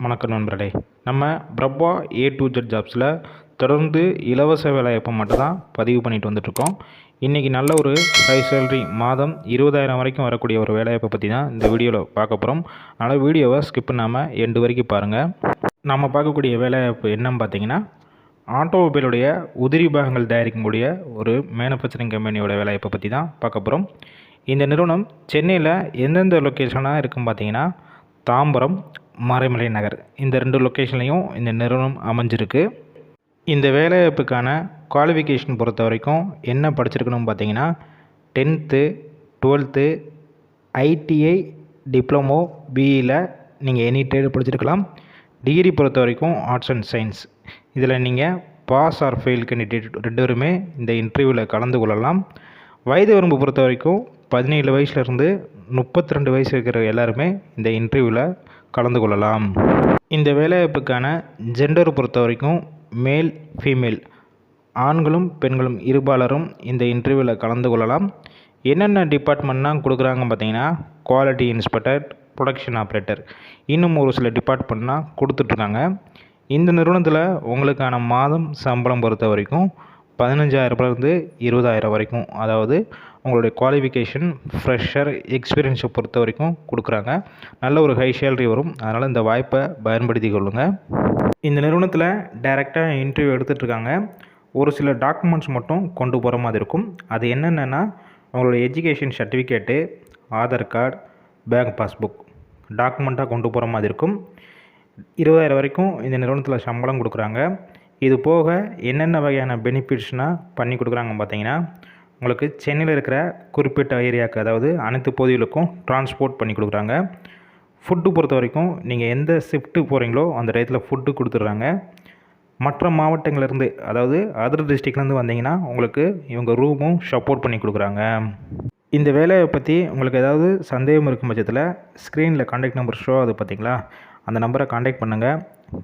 வணக்கம் நண்பர்களே. நம்ம பிரபா A to Z ஜாப்ஸில் தொடர்ந்து இலவச வேலைவாய்ப்பை மட்டும் தான் பதிவு பண்ணிட்டு வந்துட்ருக்கோம். இன்றைக்கி நல்ல ஒரு ஹை சேலரி மாதம் 20,000 வரைக்கும் வரக்கூடிய ஒரு வேலைவாய்ப்பை பற்றி தான் இந்த வீடியோவில் பார்க்க போகிறோம். அதனால் வீடியோவை ஸ்கிப் பண்ணாமல் எண்டு வரைக்கும் பாருங்கள். நம்ம பார்க்கக்கூடிய வேலைவாய்ப்பு என்னன்னு பார்த்தீங்கன்னா, ஆட்டோமொபைலுடைய உதிரி பாகங்கள் தயாரிக்கக்கூடிய ஒரு மேனுஃபேக்சரிங் கம்பெனியோட வேலைவாய்ப்பை பற்றி தான் பார்க்க போகிறோம். இந்த நிறுவனம் சென்னையில் எந்தெந்த லொக்கேஷனாக இருக்குன்னு பார்த்தீங்கன்னா, தாம்பரம், மறைமலை நகர், இந்த 2 லொக்கேஷன்லையும் இந்த நிறுவனம் அமைஞ்சிருக்கு. இந்த வேலைவாய்ப்புக்கான குவாலிஃபிகேஷன் பொறுத்த வரைக்கும் என்ன படிச்சிருக்கணும்னு பார்த்தீங்கன்னா, 10th 12th ITI டிப்ளமோ பிஇயில் நீங்கள் எனி ட்ரேடு படிச்சிருக்கலாம். டிகிரி பொறுத்த வரைக்கும் ஆர்ட்ஸ் அண்ட் சயின்ஸ். இதில் நீங்கள் பாஸ் ஆர் ஃபெயில் கேண்டிடேட் 2 பேருமே இந்த இன்டர்வியூவில் கலந்து கொள்ளலாம். வயது வரம்பு பொறுத்த வரைக்கும் 17 வயசுலேருந்து 32 வயசு இருக்கிற எல்லாருமே இந்த இன்டர்வியூவில் கலந்து கொள்ளலாம். இந்த வேலைவாய்ப்புக்கான ஜெண்டர் பொறுத்த வரைக்கும் மேல் ஃபீமேல், ஆண்களும் பெண்களும் இருபாலரும் இந்த இன்டர்வியூவில் கலந்து கொள்ளலாம். என்னென்ன டிபார்ட்மெண்ட்லாம் கொடுக்குறாங்க பார்த்தீங்கன்னா, குவாலிட்டி இன்ஸ்பெக்டர், ப்ரொடக்ஷன் ஆப்ரேட்டர், இன்னும் ஒரு சில டிபார்ட்மெண்ட்லாம் கொடுத்துட்ருக்காங்க. இந்த நிறுவனத்தில் உங்களுக்கான மாதம் சம்பளம் பொறுத்த வரைக்கும் 15,000 20,000 வரைக்கும், அதாவது உங்களுடைய குவாலிஃபிகேஷன், ஃப்ரெஷர், எக்ஸ்பீரியன்ஸை பொறுத்த வரைக்கும் கொடுக்குறாங்க. நல்ல ஒரு ஹை சேலரி வரும். அதனால் இந்த வாய்ப்பை பயன்படுத்தி கொள்ளுங்கள். இந்த நிறுவனத்தில் டைரெக்டாக இன்டர்வியூ எடுத்துகிட்ருக்காங்க. ஒரு சில டாக்குமெண்ட்ஸ் மட்டும் கொண்டு போகிற மாதிரி இருக்கும். அது என்னென்னா, உங்களுடைய education certificate, Aadhaar card, bank passbook டாக்குமெண்ட்டாக கொண்டு போகிற மாதிரி இருக்கும். 20,000 வரைக்கும் இந்த நிறுவனத்தில் சம்பளம் கொடுக்குறாங்க. இது போக என்னென்ன வகையான பெனிஃபிட்ஸ்னால் பண்ணி கொடுக்குறாங்க பார்த்தீங்கன்னா, உங்களுக்கு சென்னையில் இருக்கிற குறிப்பிட்ட ஏரியாவுக்கு, அதாவது அனைத்து பகுதிகளுக்கும் டிரான்ஸ்போர்ட் பண்ணி கொடுக்குறாங்க. ஃபுட்டு பொறுத்த வரைக்கும் நீங்கள் எந்த ஷிஃப்ட்டு போகிறீங்களோ அந்த டயத்தில் ஃபுட்டு கொடுத்துட்றாங்க. மற்ற மாவட்டங்கள்லேருந்து, அதாவது அதர் டிஸ்ட்ரிக்ட்லேருந்து வந்தீங்கன்னா உங்களுக்கு இவங்க ரூமும் சப்போர்ட் பண்ணி கொடுக்குறாங்க. இந்த வேலையை பற்றி உங்களுக்கு ஏதாவது சந்தேகம் இருக்கும் பட்சத்தில் ஸ்க்ரீனில் கான்டாக்ட் நம்பர் ஷோ ஆகுது பார்த்தீங்களா, அந்த நம்பரை கான்டாக்ட் பண்ணுங்கள்.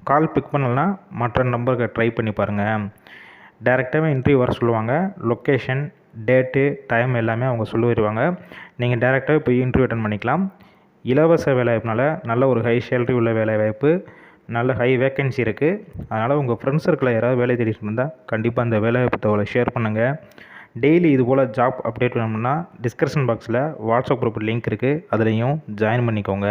கால் பிக் பண்ணலன்னா மற்ற நம்பருக்கு ட்ரை பண்ணி பாருங்கள். டைரெக்டாகவே இன்டர்வியூ வர சொல்லுவாங்க. லொக்கேஷன், டேட்டு, டைம் எல்லாமே அவங்க சொல்லிடுவாங்க. நீங்கள் டைரெக்டாகவே போய் இன்டர்வியூ அட்டன் பண்ணிக்கலாம். இலவச வேலைவாய்ப்புனால நல்ல ஒரு ஹை சேலரி உள்ள வேலைவாய்ப்பு, நல்ல ஹை வேக்கன்சி இருக்குது. அதனால் உங்கள் ஃப்ரெண்ட்ஸ் சர்க்கிளில் யாராவது வேலை தேடிட்டு இருந்தால் கண்டிப்பாக அந்த வேலைவாய்ப்பு தகவலை ஷேர் பண்ணுங்கள். டெய்லி இது போல் ஜாப் அப்டேட் வேணும்னா டிஸ்கிரிப்ஷன் பாக்ஸில் வாட்ஸ்அப் குரூப் லிங்க் இருக்குது, அதுலேயும் ஜாயின் பண்ணிக்கோங்க.